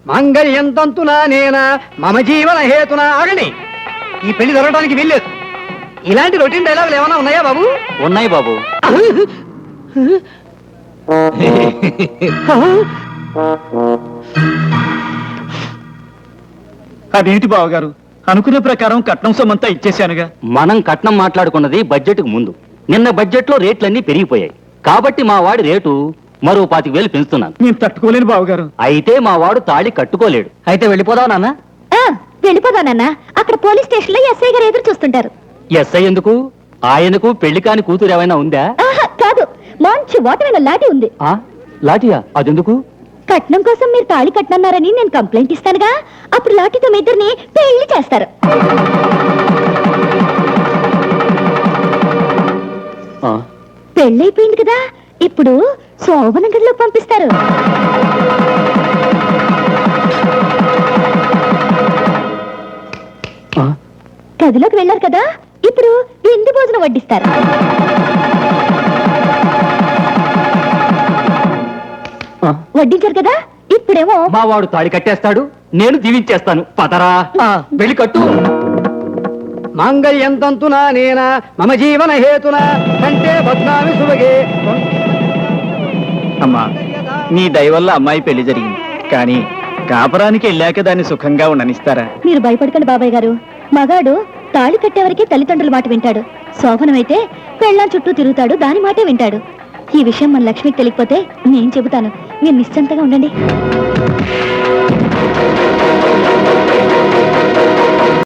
మంగళ్యం తంతునా నేనా మమ జీవన హేతునా. ఆగండి, ఈ పెళ్లి జరగడానికి వీల్లేదు. ఇలాంటి రొటీన్ డైలాగులు ఏమైనా ఉన్నాయా బాబు? ఉన్నాయి బాబు. అదేంటి బావగారు, అనుకునే ప్రకారం కట్నం సొమ్మంతా ఇచ్చేశానుగా. మనం కట్నం మాట్లాడుకున్నది బడ్జెట్ కు ముందు. నిన్న బడ్జెట్ లో రేట్లన్నీ పెరిగిపోయాయి కాబట్టి మా వాడి రేటు మరో 25,000 పెంచుతున్నాను. నేను తట్టుకోలేను బావగారు. అయితే మా వాడు తాళి కట్టుకోలేడు. అయితే వెళ్ళిపోదాం నాన్న. వెళ్ళిపోదానన్నా. అక్కడ పోలీస్ స్టేషన్ లో ఎస్ఐ గారు ఎదురు చూస్తుంటారు. ఎస్ఐ ఎందుకు? ఆయనకు పెళ్లి కాని కూతురు ఏమైనా ఉందా? కాదు, మంచి వాటమైన లాఠీ ఉంది. లాఠీయా? అదెందుకు? కట్నం కోసం మీరు తాళి కట్టనన్నారని నేను కంప్లైంట్ ఇస్తానుగా. అప్పుడు లాఠీతో మీ ఇద్దరిని పెళ్లి చేస్తారు. పెళ్ళైపోయింది కదా, ఇప్పుడు శోభన గదిలో పంపిస్తారు. గదిలోకి వెళ్ళారు కదా, ఇప్పుడు విందు భోజనం వడ్డిస్తారు. వడ్డించారు కదా, ఇప్పుడేమో మా వాడు తాళి కట్టేస్తాడు, నేను దీవించేస్తాను. పదరా వెళ్ళి కట్టు. మాంగళ్యం తంతునా నేనా మమ జీవన హేతునా కంటే బద్నామి సుభగే. అమ్మా, నీ దయ వల్ల అమ్మాయి పెళ్లి జరిగింది. కానీ కాపురానికి వెళ్ళాక దాన్ని సుఖంగా ఉండనిస్తారా? మీరు భయపడకండి బాబాయ్ గారు. మగాడు తాళి కట్టేవరకే తల్లిదండ్రుల మాట వింటాడు. శోభనమైతే పెళ్ళాం చుట్టూ తిరుగుతాడు, దాని మాటే వింటాడు. ఈ విషయం మన లక్ష్మికి తెలియకపోతే నేను చెబుతాను. మీరు నిశ్చింతగా ఉండండి.